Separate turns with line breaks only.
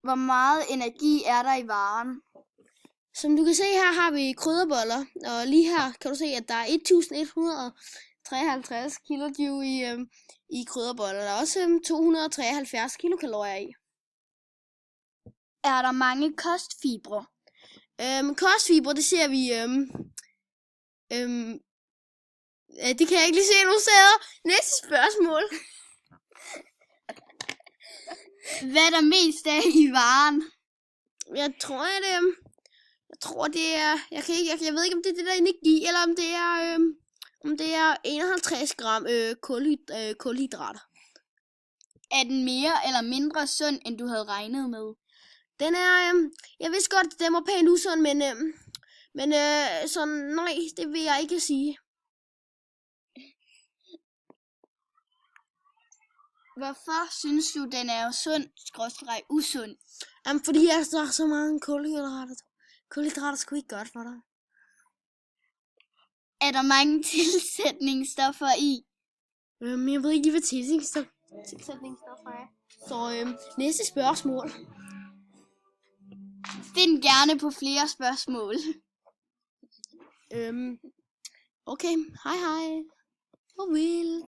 Hvor meget energi er der i varen?
Som du kan se, her har vi krydderboller, og lige her kan du se, at der er 1153 kilojoule i krydderboller. Der er også 273 kilokalorier i.
Er der mange kostfibre?
Kostfibre, det ser vi... det kan jeg ikke lige se nogen steder. Næste spørgsmål.
Hvad er der mest af i varen?
Jeg tror, det er... Jeg ved ikke, om det er det der energi, eller om det er 51 gram kulhydrater.
Er den mere eller mindre sund, end du havde regnet med?
Den er... jeg vidste godt, at den var pænt usund, men så nej, det vil jeg ikke sige.
Hvorfor synes du, den er sund/usund?
Fordi der er så mange kulhydrater. Kulhydrater er sgu ikke godt for dig.
Er der mange tilsætningsstoffer i?
Jeg ved ikke lige, hvad tilsætningsstoffer er. Så næste spørgsmål.
Find gerne på flere spørgsmål.
Okay, hej. Farvel.